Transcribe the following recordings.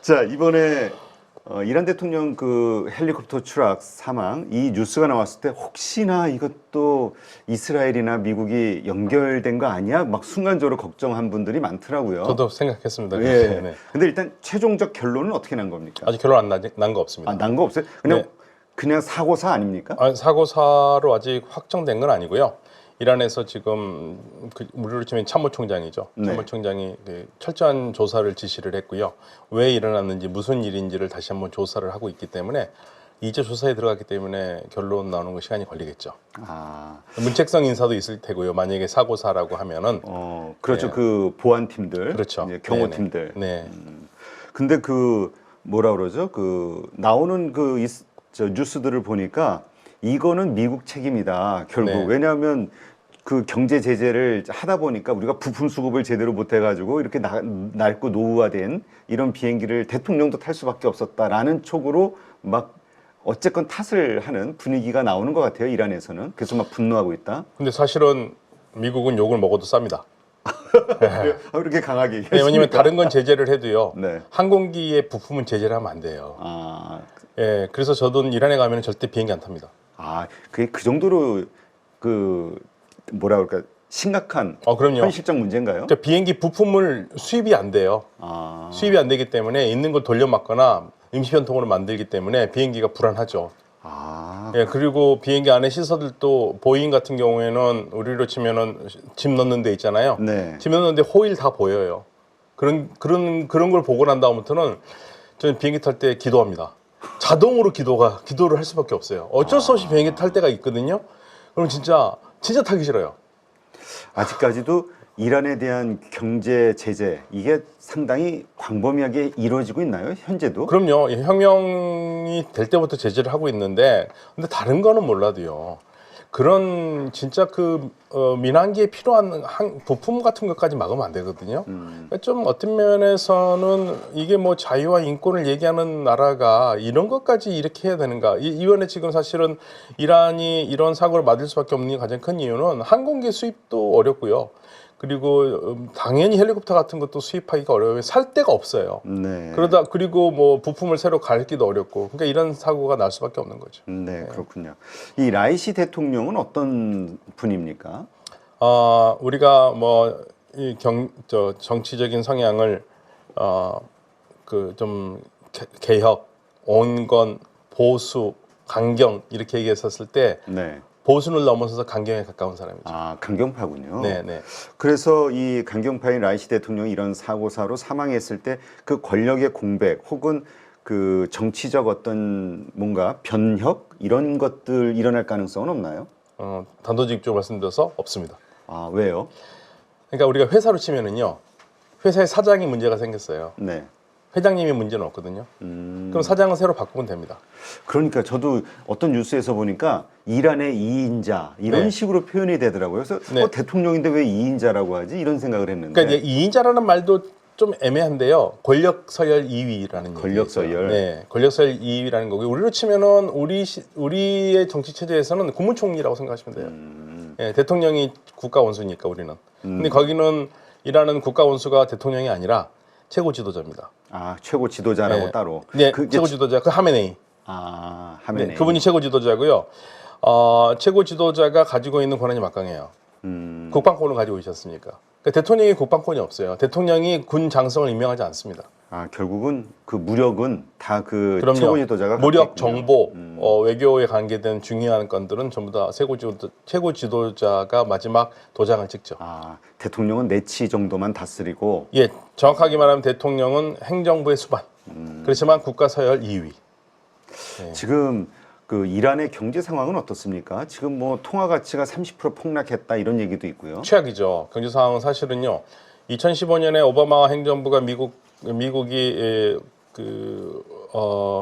자, 이번에 이란 대통령 그 헬리콥터 추락 사망 이 뉴스가 나왔을 때 혹시나 이것도 이스라엘이나 미국이 연결된 거 아니야? 막 순간적으로 걱정한 분들이 많더라고요. 저도 생각했습니다. 예. 네. 근데 일단 최종적 결론은 어떻게 난 겁니까? 아직 결론 안 난 거 없습니다. 아, 난 거 없어요? 그냥 네. 그냥 사고사 아닙니까? 사고사로 아직 확정된 건 아니고요. 이란에서 지금 우리로 치면 참모총장이죠. 네. 참모총장이 철저한 조사를 지시를 했고요. 왜 일어났는지 무슨 일인지를 다시 한번 조사를 하고 있기 때문에 이제 조사에 들어갔기 때문에 결론 나오는 거 시간이 걸리겠죠. 아, 문책성 인사도 있을 테고요. 만약에 사고사라고 하면은 그렇죠. 네. 그 보안팀들, 그렇죠. 이제 경호팀들. 네. 근데 그 뭐라 그러죠? 그 나오는 저 뉴스들을 보니까 이거는 미국 책임이다. 결국 네. 왜냐하면 그 경제 제재를 하다 보니까 우리가 부품 수급을 제대로 못 해가지고 이렇게 낡고 노후화된 이런 비행기를 대통령도 탈 수밖에 없었다라는 촉으로 막 어쨌건 탓을 하는 분위기가 나오는 것 같아요. 이란에서는. 그래서 막 분노하고 있다. 근데 사실은 미국은 욕을 먹어도 쌉니다. 이렇게 강하게 네, 왜냐면 다른 건 제재를 해도요. 네. 항공기의 부품은 제재를 하면 안 돼요. 아, 예, 그래서 저도 이란에 가면 절대 비행기 안 탑니다. 그게 그 정도로 그 뭐라 그럴까 심각한 그럼요. 현실적 문제인가요? 그러니까 비행기 부품을 수입이 안 돼요. 아, 수입이 안 되기 때문에 있는 걸 돌려막거나 임시 변통으로 만들기 때문에 비행기가 불안하죠. 아, 예, 그리고 비행기 안에 시설들도 보잉 같은 경우에는 우리로 치면은 짐 넣는 데 있잖아요. 네. 짐 넣는 데 호일 다 보여요. 그런 걸 보고 난 다음부터는 저는 비행기 탈 때 기도합니다. 자동으로 기도를 할 수밖에 없어요. 어쩔 수 없이 비행기 탈 때가 있거든요. 그럼 진짜 타기 싫어요. 아직까지도 이란에 대한 경제 제재 이게 상당히 광범위하게 이루어지고 있나요? 현재도? 그럼요. 혁명이 될 때부터 제재를 하고 있는데, 근데 다른 거는 몰라도요. 그런 진짜 민항기에 필요한 부품 같은 것까지 막으면 안 되거든요. 그러니까 좀 어떤 면에서는 이게 뭐 자유와 인권을 얘기하는 나라가 이런 것까지 이렇게 해야 되는가? 이번에 지금 사실은 이란이 이런 사고를 맞을 수밖에 없는 가장 큰 이유는 항공기 수입도 어렵고요. 그리고 당연히 헬리콥터 같은 것도 수입하기가 어려워요. 살 데가 없어요. 네. 그리고 뭐 부품을 새로 갈기도 어렵고, 그러니까 이런 사고가 날 수밖에 없는 거죠. 네, 그렇군요. 이 라이시 대통령은 어떤 분입니까? 우리가 뭐 정치적인 성향을 좀 개혁, 온건, 보수, 강경 이렇게 얘기했었을 때 네. 보수를 넘어서서 강경에 가까운 사람이죠. 아, 강경파군요. 네, 네. 그래서 이 강경파인 라이시 대통령이 이런 사고사로 사망했을 때 그 권력의 공백 혹은 그 정치적 어떤 뭔가 변혁 이런 것들 일어날 가능성은 없나요? 단도직입적으로 말씀드려서 없습니다. 아, 왜요? 그러니까 우리가 회사로 치면은요, 회사의 사장이 문제가 생겼어요. 네. 회장님이 문제는 없거든요. 그럼 사장은 새로 바꾸면 됩니다. 그러니까 저도 어떤 뉴스에서 보니까 이란의 2인자 이런 네. 식으로 표현이 되더라고요. 그래서 네. 대통령인데 왜 2인자라고 하지? 이런 생각을 했는데. 그러니까 이제 2인자라는 말도 좀 애매한데요. 권력 서열 2위라는 권력 서열. 네, 권력 서열 2위라는 거고 우리로 치면은 우리의 정치 체제에서는 국무총리라고 생각하시면 돼요. 네, 대통령이 국가 원수니까 우리는. 근데 거기는 이란은 국가 원수가 대통령이 아니라 최고 지도자입니다. 아, 최고 지도자라고 네. 따로. 네, 그게 최고 지도자 하메네이. 아, 하메네이. 네, 그분이 최고 지도자고요. 최고 지도자가 가지고 있는 권한이 막강해요. 국방권을 가지고 있었으니까. 그러니까 대통령이 국방권이 없어요. 대통령이 군 장성을 임명하지 않습니다. 아, 결국은 그 무력은 다 그 그럼요. 최고 지도자가 무력, 갖고 있군요. 정보, 외교에 관계된 중요한 건들은 전부 다 최고 지도자가 마지막 도장을 찍죠. 아, 대통령은 내치 정도만 다스리고. 예, 정확하게 말하면 대통령은 행정부의 수반. 그렇지만 국가 서열 2위. 네. 지금 그 이란의 경제 상황은 어떻습니까? 지금 뭐 통화 가치가 30% 폭락했다 이런 얘기도 있고요. 최악이죠. 경제 상황은 사실은요. 2015년에 오바마 행정부가 미국이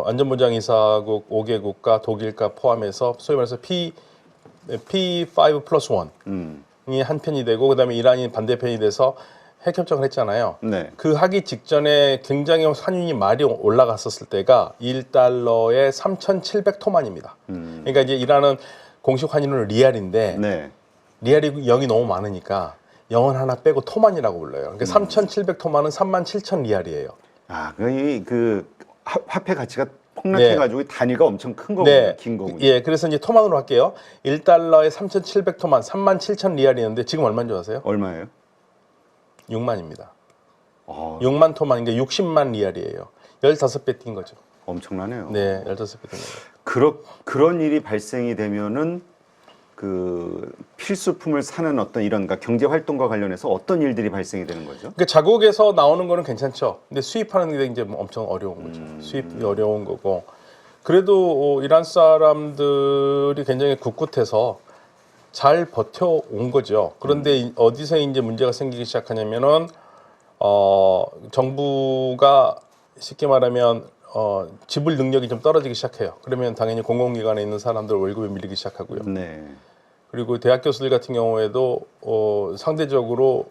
안전보장이사국 5개국과 독일과 포함해서 소위 말해서 P5 플러스 1이 한 편이 되고 그다음에 이란이 반대편이 돼서 핵협정을 했잖아요. 네. 그 하기 직전에 굉장히 환율이 많이 올라갔었을 때가 1달러에 3,700토만입니다. 그러니까 이제 이란은 공식 환율은 리알인데 네. 리알이 0이 너무 많으니까 0은 하나 빼고 토만이라고 불러요. 그러니까 3,700토만은 37,000 리알이에요. 그 화폐 가치가 폭락해가지고 단위가 엄청 큰 거군요. 네. 긴 거군요. 예, 그래서 이제 토만으로 할게요. 1달러에 3,700토만, 37,000 리알이었는데 지금 얼마인 줄 아세요? 얼마예요? 6만입니다. 어, 6만 토만, 그러니까 60만 리알이에요. 15배 뛴 거죠. 엄청나네요. 네, 15배 뛴 거죠. 그런 일이 발생이 되면은 그 필수품을 사는 어떤 이런 경제 활동과 관련해서 어떤 일들이 발생이 되는 거죠? 그러니까 자국에서 나오는 거는 괜찮죠. 근데 수입하는 게 이제 엄청 어려운 거죠. 수입이 어려운 거고. 그래도 이란 사람들이 굉장히 굳굳해서 잘 버텨온 거죠. 그런데 어디서 이제 문제가 생기기 시작하냐면은 정부가 쉽게 말하면 지불 능력이 좀 떨어지기 시작해요. 그러면 당연히 공공기관에 있는 사람들 월급이 밀리기 시작하고요. 네. 그리고 대학 교수들 같은 경우에도 상대적으로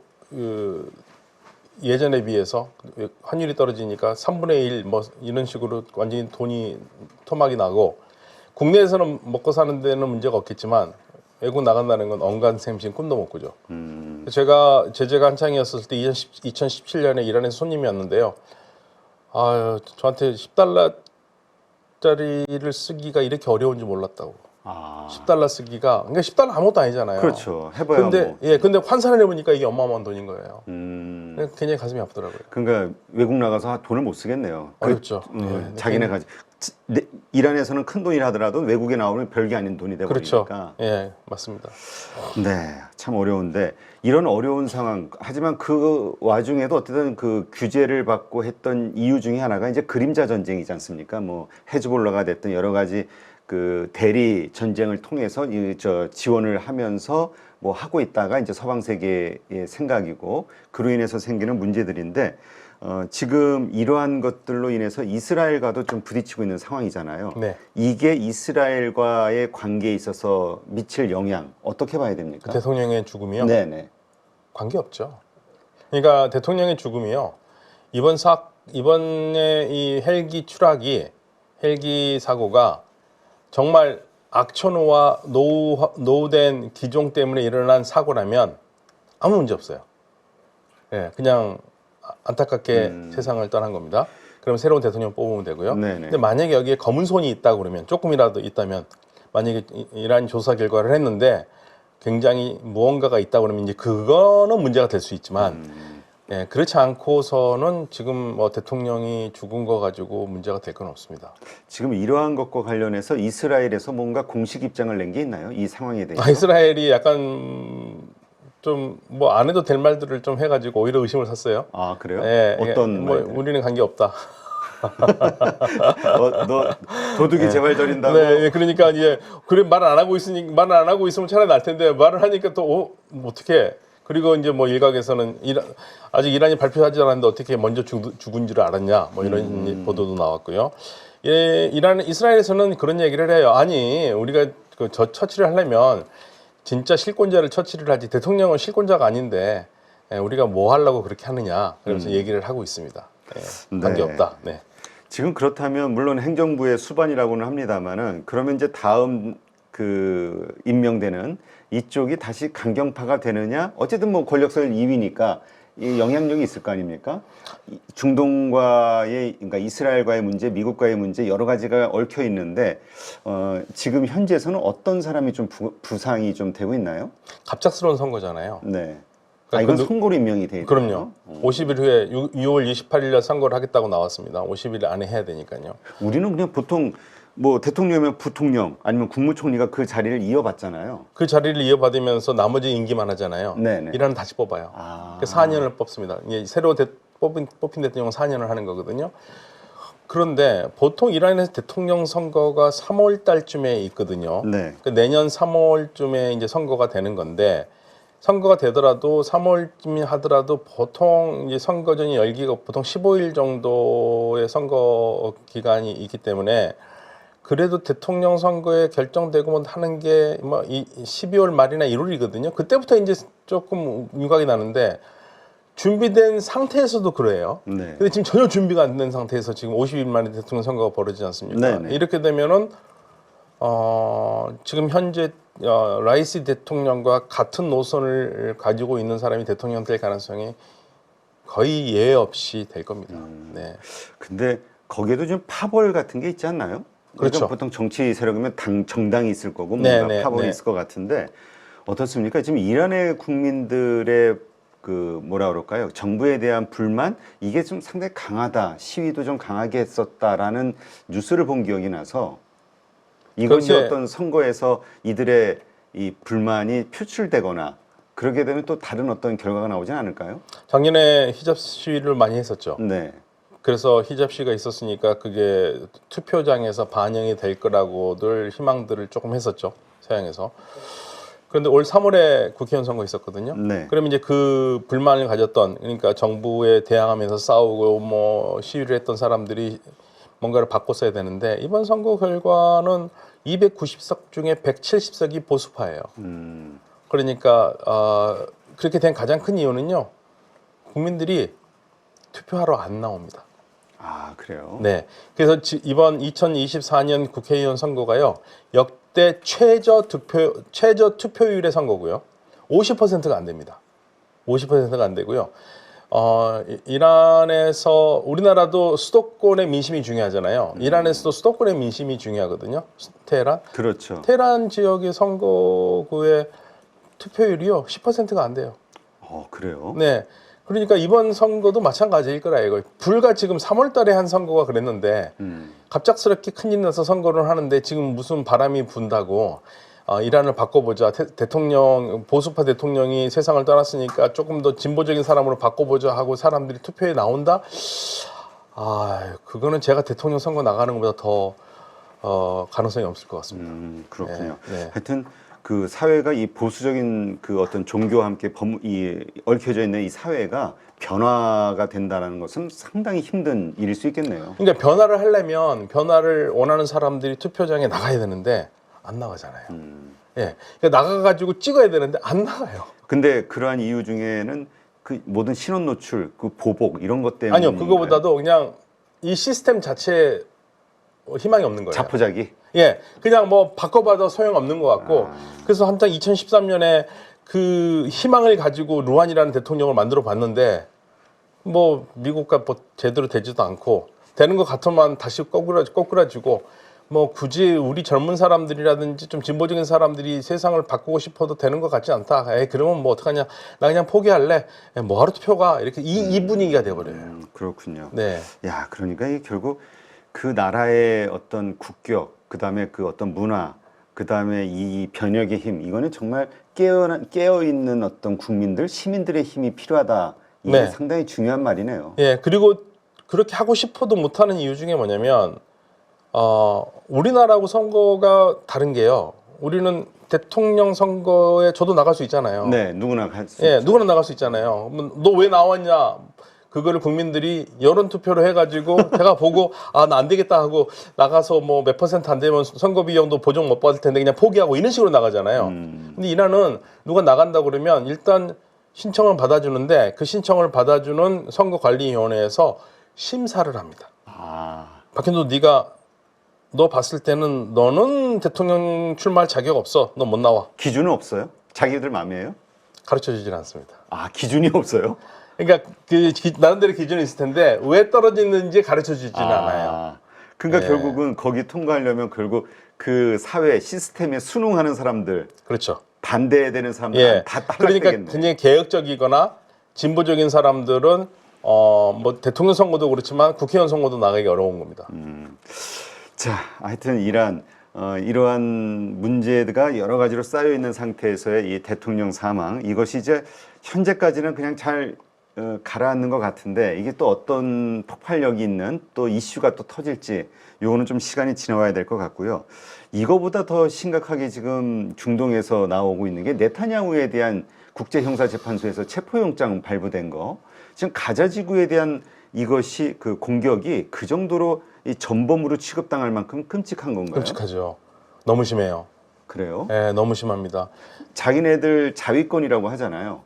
예전에 비해서 환율이 떨어지니까 3분의 1 뭐 이런 식으로 완전히 돈이 토막이 나고 국내에서는 먹고 사는 데는 문제가 없겠지만 외국 나간다는 건 언간생심 꿈도 못 꾸죠. 제가 제재가 한창이었을 때 2017년에 이란에서 손님이 왔는데요. 저한테 10달러짜리를 쓰기가 이렇게 어려운 줄 몰랐다고. 10달러 쓰기가, 그러니까 10달러 아무것도 아니잖아요. 그렇죠. 해봐야 근데, 뭐. 근데 환산을 해보니까 이게 어마어마한 돈인 거예요. 굉장히 가슴이 아프더라고요. 그러니까 외국 나가서 돈을 못 쓰겠네요. 어렵죠. 자기네 가지. 이란에서는 큰 돈이라 하더라도 외국에 나오면 별게 아닌 돈이 되고 그렇죠. 그러니까. 예, 맞습니다. 네, 참 어려운데 이런 어려운 상황. 하지만 그 와중에도 어쨌든 그 규제를 받고 했던 이유 중에 하나가 이제 그림자 전쟁이지 않습니까? 뭐 헤즈볼라가 됐든 여러 가지 그 대리 전쟁을 통해서 지원을 하면서 뭐 하고 있다가 이제 서방 세계의 생각이고 그로 인해서 생기는 문제들인데 지금 이러한 것들로 인해서 이스라엘과도 좀 부딪히고 있는 상황이잖아요. 네. 이게 이스라엘과의 관계에 있어서 미칠 영향 어떻게 봐야 됩니까? 대통령의 죽음이요? 네네. 관계 없죠. 그러니까 대통령의 죽음이요. 이번에 이 헬기 사고가 정말 악천후와 노후된 기종 때문에 일어난 사고라면 아무 문제 없어요. 예, 그냥 안타깝게 세상을 떠난 겁니다. 그럼 새로운 대통령 뽑으면 되고요. 네네. 근데 만약에 여기에 검은 손이 있다 그러면 조금이라도 있다면 만약에 이란 조사 결과를 했는데 굉장히 무언가가 있다 그러면 이제 그거는 문제가 될 수 있지만 예, 그렇지 않고서는 지금 뭐 대통령이 죽은 거 가지고 문제가 될 건 없습니다. 지금 이러한 것과 관련해서 이스라엘에서 뭔가 공식 입장을 낸 게 있나요? 이 상황에 대해서? 이스라엘이 약간 좀 뭐 안 해도 될 말들을 좀 해가지고 오히려 의심을 샀어요. 아 그래요? 예, 어떤 뭐 말들? 우리는 관계 없다. 너 도둑이 제발 저린다고? 네, 그러니까 이제 그래 말을 안 하고 있으면 차라리 날 텐데 말을 하니까 또 어떻게? 그리고 이제 뭐 일각에서는 아직 이란이 발표하지 않았는데 어떻게 먼저 죽은 줄 알았냐? 뭐 이런 보도도 나왔고요. 예, 이스라엘에서는 그런 얘기를 해요. 아니, 우리가 저 처치를 하려면 진짜 실권자를 처치를 하지 대통령은 실권자가 아닌데 우리가 뭐 하려고 그렇게 하느냐? 그러면서 얘기를 하고 있습니다. 관계 없다. 네. 지금 그렇다면 물론 행정부의 수반이라고는 합니다만은 그러면 이제 다음 그 임명되는 이쪽이 다시 강경파가 되느냐? 어쨌든 뭐 권력설 2위니까 이 영향력이 있을 거 아닙니까? 중동과의 그러니까 이스라엘과의 문제, 미국과의 문제 여러 가지가 얽혀 있는데 지금 현재에서는 어떤 사람이 좀 부상이 좀 되고 있나요? 갑작스러운 선거잖아요. 네. 그러니까 이건 선거로 임명이 돼 있나요? 그럼요. 50일 후에 6월 28일 날 선거를 하겠다고 나왔습니다. 50일 안에 해야 되니까요. 우리는 그냥 보통 뭐 대통령이면 부통령 아니면 국무총리가 그 자리를 이어받잖아요. 그 자리를 이어받으면서 나머지 임기만 하잖아요. 네네. 이란은 다시 뽑아요. 그래서 4년을 뽑습니다. 새로 뽑힌 대통령은 4년을 하는 거거든요. 그런데 보통 이란에서 대통령 선거가 3월 달쯤에 있거든요. 네. 내년 3월쯤에 이제 선거가 되는 건데 선거가 되더라도 3월쯤 하더라도 보통 이제 선거전이 열기가 보통 15일 정도의 선거 기간이 있기 때문에 그래도 대통령 선거에 결정되고 뭐 하는 게 뭐 12월 말이나 1월이거든요. 그때부터 이제 조금 윤곽이 나는데 준비된 상태에서도 그래요. 네. 근데 지금 전혀 준비가 안 된 상태에서 지금 50일 만에 대통령 선거가 벌어지지 않습니까? 네네. 이렇게 되면은 지금 현재 라이시 대통령과 같은 노선을 가지고 있는 사람이 대통령 될 가능성이 거의 예외 없이 될 겁니다. 네. 근데 거기에도 좀 파벌 같은 게 있지 않나요? 그렇죠. 그러니까 보통 정치 세력이면 정당이 있을 거고 네, 뭔가 네, 파벌이 네. 있을 것 같은데 어떻습니까? 지금 이란의 국민들의 그 뭐라 그럴까요? 정부에 대한 불만 이게 좀 상당히 강하다. 시위도 좀 강하게 했었다라는 뉴스를 본 기억이 나서 이것이 그런데 어떤 선거에서 이들의 이 불만이 표출되거나 그러게 되면 또 다른 어떤 결과가 나오진 않을까요? 작년에 히잡 시위를 많이 했었죠. 네. 그래서 히잡 시위가 있었으니까 그게 투표장에서 반영이 될 거라고들 희망들을 조금 했었죠. 서양에서. 그런데 올 3월에 국회의원 선거 있었거든요. 네. 그러면 이제 그 불만을 가졌던 그러니까 정부에 대항하면서 싸우고 뭐 시위를 했던 사람들이 뭔가를 바꿨어야 되는데 이번 선거 결과는 290석 중에 170석이 보수파예요. 그러니까 그렇게 된 가장 큰 이유는요. 국민들이 투표하러 안 나옵니다. 아, 그래요? 네. 그래서 이번 2024년 국회의원 선거가요. 역대 최저 투표율의 선거고요. 50%가 안 됩니다. 50%가 안 되고요. 이란에서 우리나라도 수도권의 민심이 중요하잖아요. 이란에서도 수도권의 민심이 중요하거든요. 테헤란. 그렇죠. 테헤란 지역의 선거구의 투표율이요. 10%가 안 돼요. 그래요? 네. 그러니까 이번 선거도 마찬가지일 거라 이거. 불과 지금 3월 달에 한 선거가 그랬는데 갑작스럽게 큰일 나서 선거를 하는데 지금 무슨 바람이 분다고 이란을 바꿔보자. 대통령 보수파 대통령이 세상을 떠났으니까 조금 더 진보적인 사람으로 바꿔보자 하고 사람들이 투표에 나온다. 그거는 제가 대통령 선거 나가는 것보다 더 가능성이 없을 것 같습니다. 그렇군요. 네. 하여튼 그 사회가 이 보수적인 그 어떤 종교와 함께 얽혀져 있는 이 사회가 변화가 된다는 것은 상당히 힘든 일일 수 있겠네요. 그러니까 변화를 하려면 변화를 원하는 사람들이 투표장에 나가야 되는데 안 나가잖아요. 예, 그러니까 나가가지고 찍어야 되는데 안 나가요. 근데 그러한 이유 중에는 그 모든 신원 노출, 그 보복 이런 것 때문에 아니요, 그거보다도 그냥 이 시스템 자체에 희망이 없는 거예요. 자포자기. 예, 그냥 뭐 바꿔봐도 소용없는 것 같고 그래서 한창 2013년에 그 희망을 가지고 루한이라는 대통령을 만들어 봤는데 뭐 미국과 뭐 제대로 되지도 않고 되는 것 같으면 다시 꼬꾸라지고 뭐 굳이 우리 젊은 사람들이라든지 좀 진보적인 사람들이 세상을 바꾸고 싶어도 되는 것 같지 않다. 그러면 뭐 어떡하냐. 나 그냥 포기할래. 뭐하러 투표가. 이렇게 이 분위기가 돼버려요. 그렇군요. 네. 야, 그러니까 이 결국 그 나라의 어떤 국격, 그 다음에 그 어떤 문화, 그 다음에 이 변혁의 힘, 이거는 정말 깨어있는 어떤 국민들, 시민들의 힘이 필요하다. 이게 네. 상당히 중요한 말이네요. 예, 그리고 그렇게 하고 싶어도 못하는 이유 중에 뭐냐면 우리나라하고 선거가 다른 게요. 우리는 대통령 선거에 저도 나갈 수 있잖아요. 네, 누구나 할 수 예, 있죠. 누구나 나갈 수 있잖아요. 너 왜 나왔냐? 그거를 국민들이 여론 투표로 해가지고 제가 보고 나 안 되겠다 하고 나가서 뭐 몇 퍼센트 안 되면 선거 비용도 보정 못 받을 텐데 그냥 포기하고 이런 식으로 나가잖아요. 근데 이란은 누가 나간다 그러면 일단 신청을 받아주는데 그 신청을 받아주는 선거관리위원회에서 심사를 합니다. 박현도 너 봤을 때는 너는 대통령 출마할 자격 없어. 너 못 나와. 기준은 없어요? 자기들 마음이에요? 가르쳐주질 않습니다. 기준이 없어요? 그러니까 나름대로 기준이 있을 텐데 왜 떨어지는지 가르쳐주지는 않아요. 그러니까 예. 결국은 거기 통과하려면 결국 그 사회 시스템에 순응하는 사람들, 그렇죠. 반대되는 사람들 예. 다 그러니까 탈락되겠네. 굉장히 개혁적이거나 진보적인 사람들은 뭐 대통령 선거도 그렇지만 국회의원 선거도 나가기 어려운 겁니다. 자, 하여튼 이러한 문제가 여러 가지로 쌓여 있는 상태에서의 이 대통령 사망, 이것이 이제 현재까지는 그냥 잘 가라앉는 것 같은데 이게 또 어떤 폭발력이 있는 또 이슈가 또 터질지 요거는 좀 시간이 지나와야 될 것 같고요. 이거보다 더 심각하게 지금 중동에서 나오고 있는 게 네타냐후에 대한 국제형사재판소에서 체포영장 발부된 거. 지금 가자 지구에 대한 이것이 그 공격이 그 정도로 이 전범으로 취급당할 만큼 끔찍한 건가요? 끔찍하죠. 너무 심해요. 그래요? 예, 너무 심합니다. 자기네들 자위권이라고 하잖아요.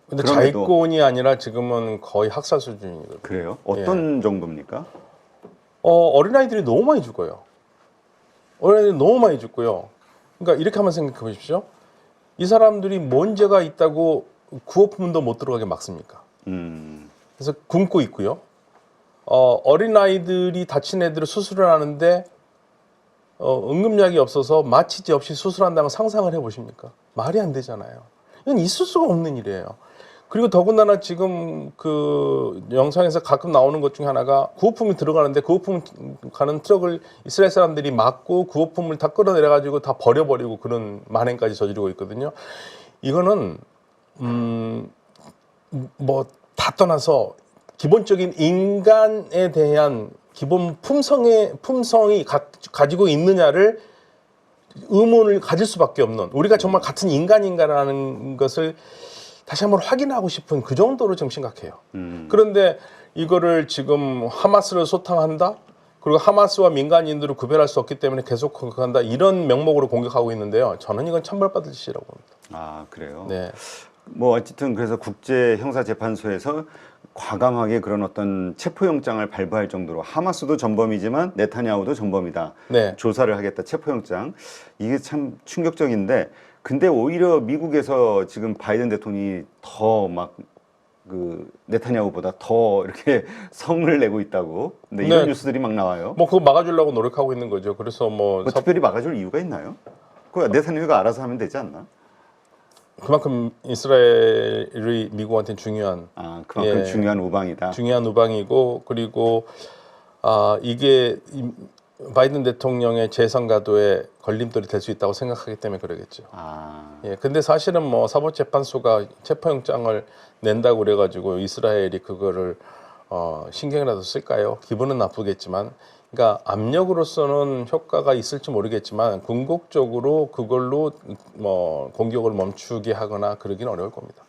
근데 그럼에도- 자위권이 아니라 지금은 거의 학살 수준이거든요. 그래요? 어떤 정도입니까? 어린아이들이 너무 많이 죽어요. 어린아이들이 너무 많이 죽고요. 그러니까 이렇게 한번 생각해 보십시오. 이 사람들이 뭔 죄가 있다고 구호품도 못 들어가게 막습니까? 그래서 굶고 있고요. 어린 아이들이 다친 애들을 수술을 하는데 응급약이 없어서 마취제 없이 수술한다는 걸 상상을 해보십니까? 말이 안 되잖아요. 이건 있을 수가 없는 일이에요. 그리고 더군다나 지금 그 영상에서 가끔 나오는 것 중에 하나가 구호품이 들어가는데 구호품 가는 트럭을 이스라엘 사람들이 막고 구호품을 다 끌어내려가지고 다 버려버리고 그런 만행까지 저지르고 있거든요. 이거는 뭐 다 떠나서 기본적인 인간에 대한 기본 품성이 가지고 있느냐를 의문을 가질 수밖에 없는, 우리가 정말 같은 인간인가라는 것을 다시 한번 확인하고 싶은 그 정도로 좀 심각해요. 그런데 이거를 지금 하마스를 소탕한다? 그리고 하마스와 민간인들을 구별할 수 없기 때문에 계속 공격한다, 이런 명목으로 공격하고 있는데요. 저는 이건 천벌받을 짓이라고 봅니다. 아, 그래요? 네. 뭐 어쨌든 그래서 국제형사재판소에서 과감하게 그런 어떤 체포영장을 발부할 정도로 하마스도 전범이지만 네타냐후도 전범이다. 네. 조사를 하겠다. 체포영장. 이게 참 충격적인데, 근데 오히려 미국에서 지금 바이든 대통령이 더 막 그 네타냐후보다 더 이렇게 성을 내고 있다고. 근데 이런 네. 뉴스들이 막 나와요. 뭐 그거 막아주려고 노력하고 있는 거죠. 그래서 뭐 특별히 막아줄 이유가 있나요? 그 네타냐후가 알아서 하면 되지 않나? 그만큼 이스라엘이 미국한테는 중요한, 그만큼 예, 중요한 우방이다. 중요한 우방이고, 그리고 이게 바이든 대통령의 재선 가도에 걸림돌이 될 수 있다고 생각하기 때문에 그러겠죠. 예, 근데 사실은 뭐 사법재판소가 체포영장을 낸다고 그래가지고 이스라엘이 그거를 신경이라도 쓸까요? 기분은 나쁘겠지만, 그러니까 압력으로서는 효과가 있을지 모르겠지만 궁극적으로 그걸로 뭐 공격을 멈추게 하거나 그러기는 어려울 겁니다.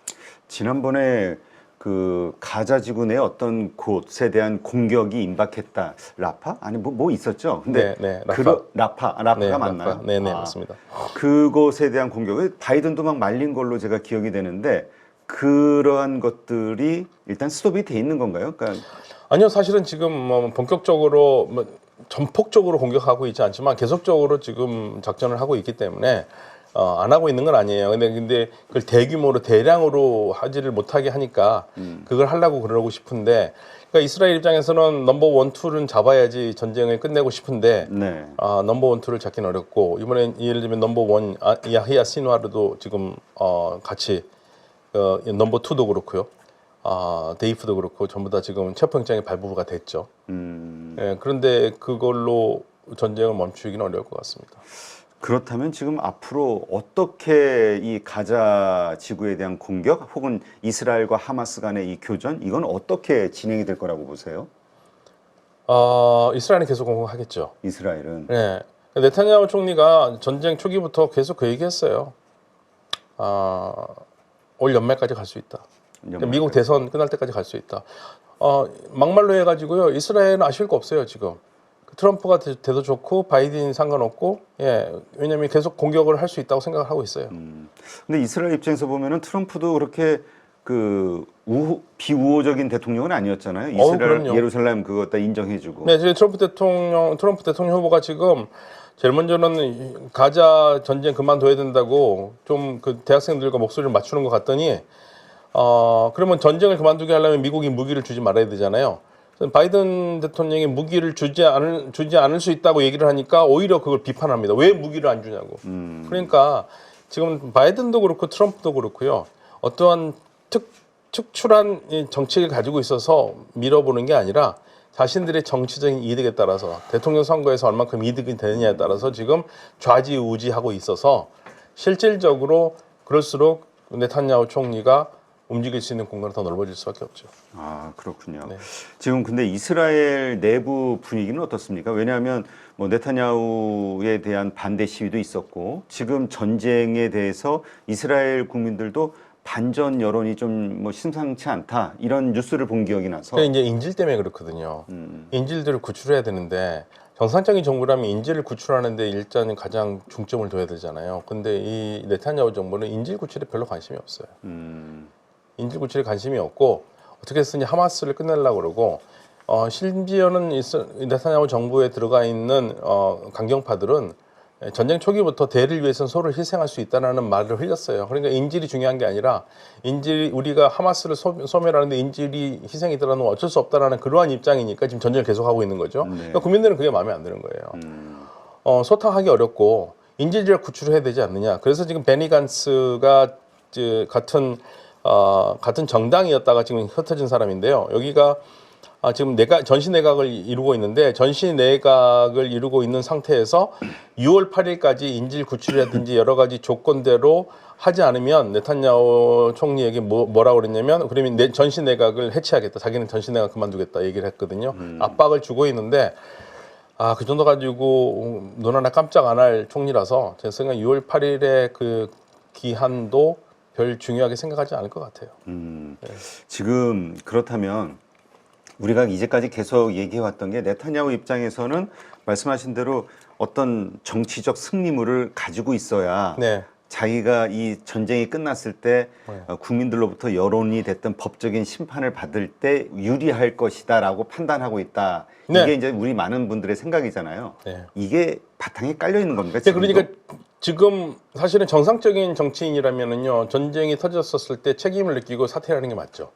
지난번에 그 가자 지구 내 어떤 곳에 대한 공격이 임박했다. 라파? 아니 뭐 있었죠. 근데 네, 라파. 라파가 네, 맞나요? 네, 맞습니다. 그곳에 대한 공격을 바이든도 막 말린 걸로 제가 기억이 되는데, 그러한 것들이 일단 스톱이 돼 있는 건가요? 그러니까 아니요, 사실은 지금 뭐 본격적으로 뭐 전폭적으로 공격하고 있지 않지만 계속적으로 지금 작전을 하고 있기 때문에 안 하고 있는 건 아니에요. 근데 그걸 대규모로 대량으로 하지를 못하게 하니까 그걸 하려고 그러고 싶은데, 그러니까 이스라엘 입장에서는 넘버 원, 투는 잡아야지 전쟁을 끝내고 싶은데 네. 넘버 원, 투를 잡기는 어렵고, 이번엔 예를 들면 넘버 원 야히야 시누아르도 지금 같이 넘버 투도 그렇고요. 데이프도 그렇고 전부 다 지금 체포영장이 발부가 됐죠. 예, 그런데 그걸로 전쟁을 멈추기는 어려울 것 같습니다. 그렇다면 지금 앞으로 어떻게 이 가자 지구에 대한 공격 혹은 이스라엘과 하마스 간의 이 교전, 이건 어떻게 진행이 될 거라고 보세요? 이스라엘은 계속 공격하겠죠. 이스라엘은. 네. 네타냐후 총리가 전쟁 초기부터 계속 그 얘기했어요. 올 연말까지 갈 수 있다. 미국 대선 끝날 때까지 갈 수 있다. 막말로 해가지고요. 이스라엘은 아쉬울 거 없어요, 지금. 트럼프가 돼도 좋고 바이든이 상관없고, 예, 왜냐하면 계속 공격을 할 수 있다고 생각을 하고 있어요. 근데 이스라엘 입장에서 보면은 트럼프도 그렇게 그 비우호적인 대통령은 아니었잖아요. 이스라엘 그럼요. 예루살렘 그거 다 인정해주고. 네, 지금 트럼프 대통령 후보가 지금 제일 먼저는 가자 전쟁 그만둬야 된다고 좀 그 대학생들과 목소리를 맞추는 것 같더니, 그러면 전쟁을 그만두게 하려면 미국이 무기를 주지 말아야 되잖아요. 바이든 대통령이 무기를 주지 않을 수 있다고 얘기를 하니까 오히려 그걸 비판합니다. 왜 무기를 안 주냐고. 그러니까 지금 바이든도 그렇고 트럼프도 그렇고요. 어떠한 특출한 정책을 가지고 있어서 밀어보는 게 아니라 자신들의 정치적인 이득에 따라서 대통령 선거에서 얼만큼 이득이 되느냐에 따라서 지금 좌지우지하고 있어서 실질적으로 그럴수록 네타냐후 총리가 움직일 수 있는 공간이 더 넓어질 수밖에 없죠. 그렇군요. 네. 지금 근데 이스라엘 내부 분위기는 어떻습니까? 왜냐하면 뭐 네타냐후에 대한 반대 시위도 있었고, 지금 전쟁에 대해서 이스라엘 국민들도 반전 여론이 좀 뭐 심상치 않다, 이런 뉴스를 본 기억이 나서. 이제 인질 때문에 그렇거든요. 인질들을 구출해야 되는데, 정상적인 정부라면 인질을 구출하는데 일단 가장 중점을 둬야 되잖아요. 근데 이 네타냐후 정부는 인질 구출에 별로 관심이 없어요. 인질 구출에 관심이 없고, 어떻게 해서든지 하마스를 끝내려고 그러고, 심지어는 네타냐후 정부에 들어가 있는 강경파들은 전쟁 초기부터 대를 위해서는 소를 희생할 수 있다는 말을 흘렸어요. 그러니까 인질이 중요한 게 아니라 우리가 하마스를 소멸하는데 인질이 희생이더라도 어쩔 수 없다라는 그러한 입장이니까 지금 전쟁을 계속하고 있는 거죠. 네. 그러니까 국민들은 그게 마음에 안 드는 거예요. 소탕하기 어렵고 인질을 구출해야 되지 않느냐. 그래서 지금 베니 간스가 같은 정당이었다가 지금 흩어진 사람인데요. 여기가 지금 전시 내각을 이루고 있는데 전시 내각을 이루고 있는 상태에서 6월 8일까지 인질 구출이라든지 여러 가지 조건대로 하지 않으면 네탄야후 총리에게 뭐라고 그랬냐면 그러면 전시 내각을 해체하겠다. 자기는 전시 내각 그만두겠다 얘기를 했거든요. 압박을 주고 있는데 그 정도 가지고 눈 하나 깜짝 안 할 총리라서 제 생각에 6월 8일의 그 기한도 별 중요하게 생각하지 않을 것 같아요. 지금 그렇다면 우리가 이제까지 계속 얘기해왔던 게 네타냐후 입장에서는 말씀하신 대로 어떤 정치적 승리물을 가지고 있어야 네. 자기가 이 전쟁이 끝났을 때 국민들로부터 여론이 됐던 법적인 심판을 받을 때 유리할 것이다라고 판단하고 있다. 네. 이게 이제 우리 많은 분들의 생각이잖아요. 네. 이게 바탕에 깔려 있는 겁니까? 네, 그러니까 지금 사실은 정상적인 정치인이라면은요 전쟁이 터졌었을 때 책임을 느끼고 사퇴하는 게 맞죠.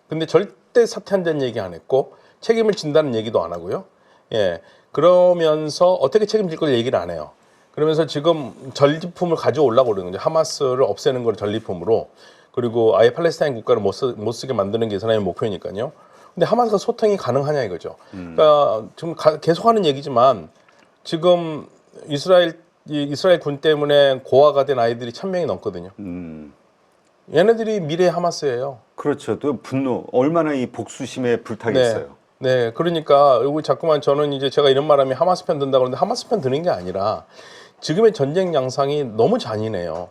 근데 절대 사퇴한다는 얘기 안 했고 책임을 진다는 얘기도 안 하고요. 예, 그러면서 어떻게 책임질 걸 얘기를 안 해요. 그러면서 지금 전리품을 가져오려고 그러는 거죠. 하마스를 없애는 걸 전리품으로. 그리고 아예 팔레스타인 국가를 못 쓰게 만드는 게 이 사람의 목표니까요. 근데 하마스가 소통이 가능하냐 이거죠. 그러니까 지금 계속하는 얘기지만 지금 이스라엘 군 때문에 고아가 된 아이들이 1000명이 넘거든요. 얘네들이 미래의 하마스예요. 그렇죠. 또 분노 얼마나 이 복수심에 불타겠어요. 네, 그러니까 여기 자꾸만 저는 이제 제가 이런 말하면 하마스 편 든다 그러는데 하마스 편 드는 게 아니라 지금의 전쟁 양상이 너무 잔인해요.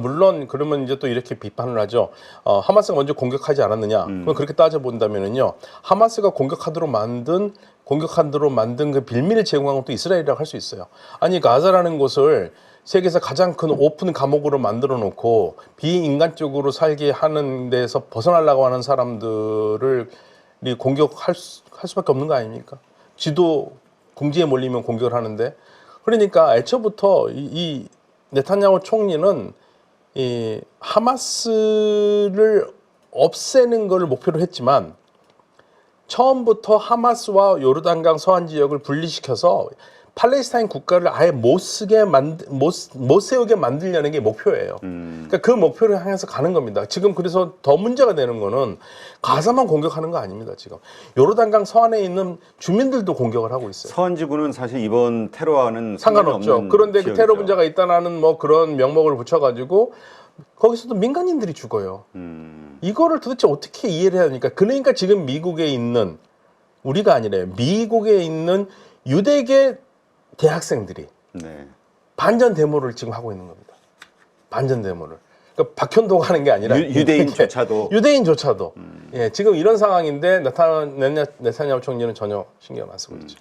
물론 그러면 이제 또 이렇게 비판을 하죠. 하마스가 먼저 공격하지 않았느냐? 그럼 그렇게 따져 본다면은요, 하마스가 공격하도록 만든 그 빌미를 제공한 것도 이스라엘이라고 할 수 있어요. 아니 가자라는 곳을 세계에서 가장 큰 오픈 감옥으로 만들어 놓고 비인간적으로 살게 하는 데서 벗어나려고 하는 사람들을 공격할 수밖에 없는 거 아닙니까? 지도 궁지에 몰리면 공격을 하는데, 그러니까 애초부터 이 네타냐후 총리는 이 하마스를 없애는 걸 목표로 했지만 처음부터 하마스와 요르단강 서안 지역을 분리시켜서 팔레스타인 국가를 아예 못 세우게 만들려는 게 목표예요. 그러니까 그 목표를 향해서 가는 겁니다. 지금 그래서 더 문제가 되는 거는 가사만 공격하는 거 아닙니다. 지금 요르단강 서안에 있는 주민들도 공격을 하고 있어요. 서안 지구는 사실 이번 테러와는 상관없죠. 그런데 그 테러 문제가 있다라는 뭐 그런 명목을 붙여가지고 거기서도 민간인들이 죽어요. 이거를 도대체 어떻게 이해를 해야 됩니까? 그러니까 지금 미국에 있는, 우리가 아니래요, 미국에 있는 유대계 대학생들이 반전 데모를 지금 하고 있는 겁니다. 반전 데모를. 그러니까 박현도가 하는 게 아니라 유대인조차도. 예, 지금 이런 상황인데 네타냐후 총리는 전혀 신경 안 쓰고 있죠.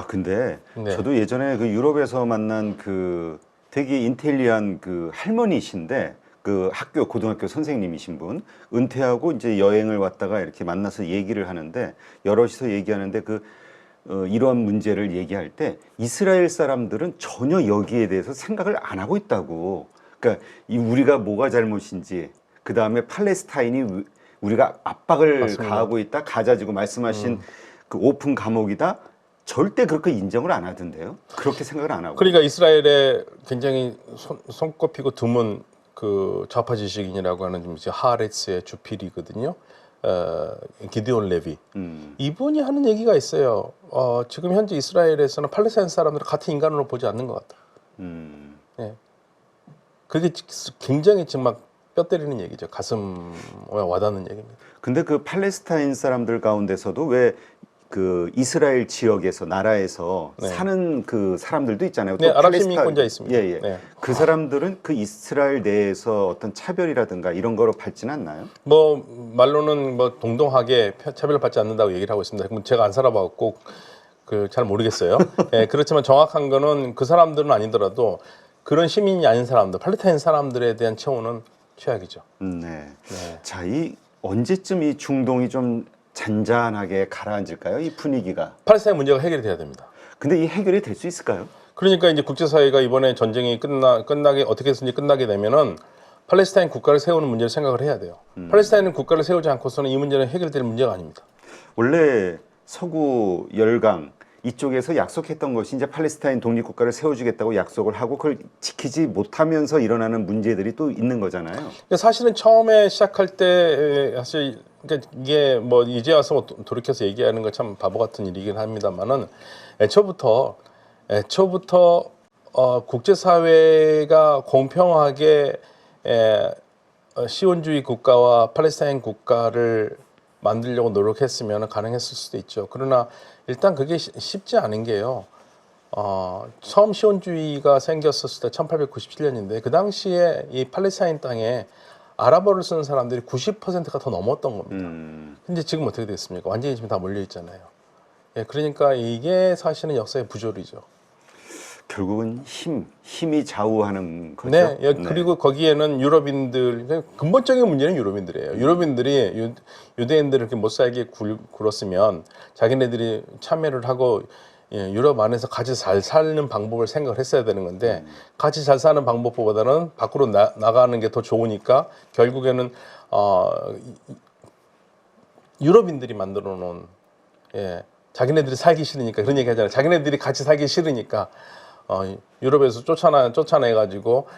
근데 저도 예전에 그 유럽에서 만난 그 되게 인텔리한 그 할머니신데, 그 고등학교 선생님이신 분, 은퇴하고 이제 여행을 왔다가 이렇게 만나서 얘기를 하는데, 여럿이서 얘기하는데 이러한 문제를 얘기할 때 이스라엘 사람들은 전혀 여기에 대해서 생각을 안 하고 있다고. 그러니까 우리가 뭐가 잘못인지, 그 다음에 팔레스타인이 우리가 압박을 맞습니다. 가하고 있다, 가자 지구 말씀하신 그 오픈 감옥이다, 절대 그렇게 인정을 안 하던데요. 그렇게 생각을 안 하고. 그러니까 이스라엘에 굉장히 손꼽히고 드문 그 좌파 지식인이라고 하는 좀 이제 하아레츠의 주필이거든요. 기디온 레비. 이분이 하는 얘기가 있어요. 지금 현재 이스라엘에서는 팔레스타인 사람들을 같은 인간으로 보지 않는 것 같다. 예. 그게 굉장히 지금 막 뼈 때리는 얘기죠. 가슴에 와닿는 얘기입니다. 근데 그 팔레스타인 사람들 가운데서도 왜 그 이스라엘 지역에서, 나라에서 사는 그 사람들도 있잖아요. 네, 아랍 시민권자 있습니다. 예. 네. 그 사람들은 그 이스라엘 내에서 어떤 차별이라든가 이런 거로 받지는 않나요? 뭐 말로는 뭐 동등하게 차별을 받지 않는다고 얘기를 하고 있습니다. 제가 안 살아봤고 잘 모르겠어요. 예, 그렇지만 정확한 거는 그 사람들은 아니더라도 그런 시민이 아닌 사람들, 팔레스타인 사람들에 대한 처우는 최악이죠. 네. 자, 언제쯤 이 중동이 좀 잔잔하게 가라앉을까요? 이 분위기가. 팔레스타인 문제가 해결이 돼야 됩니다. 근데 이 해결이 될 수 있을까요? 그러니까 이제 국제사회가 이번에 전쟁이 끝나게 어떻게 해서든지 끝나게 되면은 팔레스타인 국가를 세우는 문제를 생각을 해야 돼요. 팔레스타인 국가를 세우지 않고서는 이 문제는 해결될 문제가 아닙니다. 원래 서구 열강 이쪽에서 약속했던 것이 이제 팔레스타인 독립국가를 세워주겠다고 약속을 하고 그걸 지키지 못하면서 일어나는 문제들이 또 있는 거잖아요. 그러니까 사실은 처음에 시작할 때 사실 그러니까 이게 뭐 이제 와서 뭐 돌이켜서 얘기하는 거 참 바보 같은 일이긴 합니다만은 애초부터 국제사회가 공평하게 시온주의 국가와 팔레스타인 국가를 만들려고 노력했으면 가능했을 수도 있죠. 그러나 일단 그게 쉽지 않은 게요. 처음 시온주의가 생겼었을 때 1897년인데 그 당시에 이 팔레스타인 땅에 아랍어를 쓰는 사람들이 90%가 더 넘었던 겁니다. 근데 지금 어떻게 됐습니까? 완전히 지금 다 몰려 있잖아요. 예, 그러니까 이게 사실은 역사의 부조리죠. 결국은 힘이 좌우하는 거죠. 네, 그리고 거기에는 유럽인들, 근본적인 문제는 유럽인들이에요. 유럽인들이 유대인들을 이렇게 못 살게 굴었으면 자기네들이 참여를 하고 유럽 안에서 같이 잘 사는 방법을 생각을 했어야 되는 건데 같이 잘 사는 방법보다는 밖으로 나가는 게 더 좋으니까 결국에는 유럽인들이 만들어 놓은 자기네들이 살기 싫으니까 그런 얘기 하잖아요. 자기네들이 같이 살기 싫으니까 유럽에서 쫓아내가지고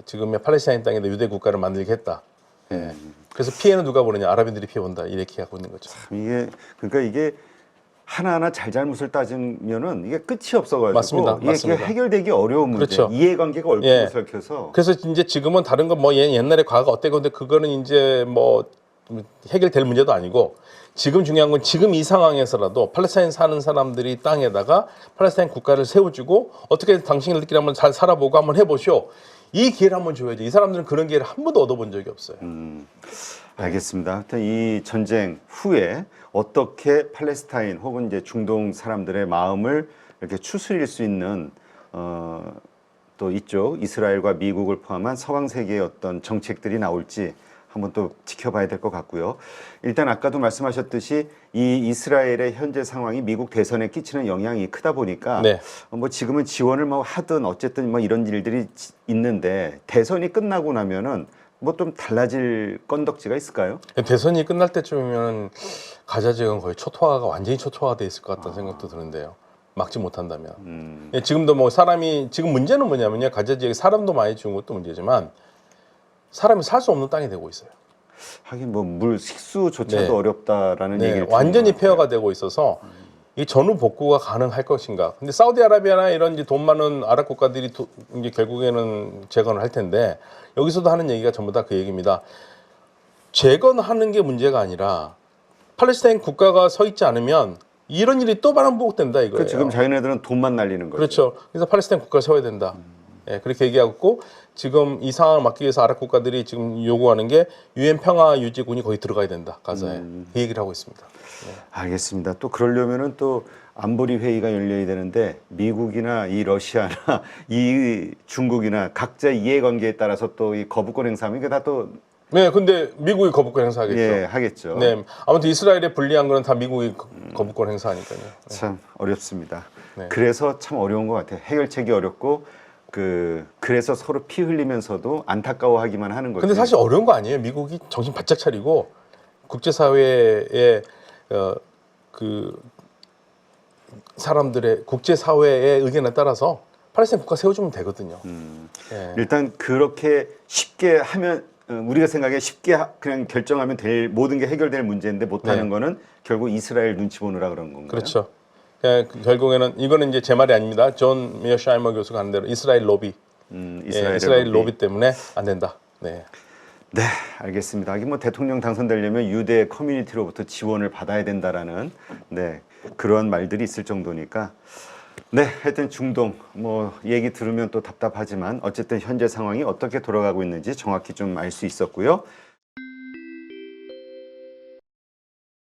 지금의 팔레스타인 땅에다 유대 국가를 만들겠다. 그래서 피해는 누가 보느냐? 아랍인들이 피해 본다. 이렇게 하고 있는 거죠. 이게 그러니까 이게 하나하나 잘잘못을 따지면은 이게 끝이 없어가지고 맞습니다. 이게 맞습니다. 해결되기 어려운 문제, 그렇죠. 이해관계가 얽혀서 그래서 이제 지금은 다른 건 뭐 옛날에 과거 어때고 근데 그거는 이제 뭐 해결될 문제도 아니고 지금 중요한 건 지금 이 상황에서라도 팔레스타인 사는 사람들이 땅에다가 팔레스타인 국가를 세워주고 어떻게 당신들끼리 한번 잘 살아보고 한번 해보시오. 이 기회를 한번 줘야죠. 이 사람들은 그런 기회를 한 번도 얻어본 적이 없어요. 알겠습니다. 하여튼 이 전쟁 후에 어떻게 팔레스타인 혹은 이제 중동 사람들의 마음을 이렇게 추스릴 수 있는 또 이쪽 이스라엘과 미국을 포함한 서방 세계의 어떤 정책들이 나올지 한번 또 지켜봐야 될 것 같고요. 일단 아까도 말씀하셨듯이 이 이스라엘의 현재 상황이 미국 대선에 끼치는 영향이 크다 보니까 네. 뭐 지금은 지원을 뭐 하든 어쨌든 뭐 이런 일들이 있는데 대선이 끝나고 나면은 뭐 좀 달라질 건덕지가 있을까요? 대선이 끝날 때쯤이면 가자 지역은 거의 초토화가 완전히 초토화돼 있을 것 같다는 생각도 드는데요. 막지 못한다면. 지금도 뭐 지금 문제는 뭐냐면요. 가자 지역에 사람도 많이 죽은 것도 문제지만 사람이 살 수 없는 땅이 되고 있어요. 하긴 뭐 물 식수조차도 네. 어렵다라는 얘기를 완전히 듣는 것 같아요. 폐허가 되고 있어서 이 전후 복구가 가능할 것인가? 근데 사우디아라비아나 이런 이제 돈 많은 아랍 국가들이 이제 결국에는 재건을 할 텐데 여기서도 하는 얘기가 전부 다 그 얘기입니다. 재건하는 게 문제가 아니라 팔레스타인 국가가 서 있지 않으면 이런 일이 또 반복된다 이거예요. 그 지금 자기네들은 돈만 날리는 거죠. 그렇죠. 그래서 팔레스타인 국가를 세워야 된다. 그렇게 얘기하고 지금 이 상황을 막기 위해서 아랍 국가들이 지금 요구하는 게 유엔 평화 유지군이 거기 들어가야 된다. 가자에. 그 얘기를 하고 있습니다. 알겠습니다. 또 그러려면은 또 안보리 회의가 열려야 되는데 미국이나 이 러시아나 이 중국이나 각자 이해관계에 따라서 또 이 거부권 행사하면 이게 다 또 네, 근데 미국이 거부권 행사하겠죠. 예, 하겠죠. 네, 아무튼 이스라엘에 불리한 거는 다 미국이 거부권 행사하니까요. 참 어렵습니다. 네. 그래서 참 어려운 것 같아요. 해결책이 어렵고 그래서 서로 피 흘리면서도 안타까워하기만 하는 거죠. 근데 사실 어려운 거 아니에요. 미국이 정신 바짝 차리고 국제사회의 그 사람들의 국제사회의 의견에 따라서 팔레스타인 국가 세워주면 되거든요. 예. 일단 그렇게 쉽게 하면 우리가 생각에 쉽게 그냥 결정하면 될 모든 게 해결될 문제인데 못하는 네. 거는 결국 이스라엘 눈치 보느라 그런 건가요? 그렇죠. 결국에는 이거는 이제 제 말이 아닙니다. 존 미어샤이머 교수가 하는 대로 이스라엘 로비, 이스라엘 로비 때문에 안 된다. 네. 네, 알겠습니다. 이게 뭐 대통령 당선되려면 유대 커뮤니티로부터 지원을 받아야 된다라는 그런 말들이 있을 정도니까 하여튼 중동 뭐 얘기 들으면 또 답답하지만 어쨌든 현재 상황이 어떻게 돌아가고 있는지 정확히 좀 알 수 있었고요.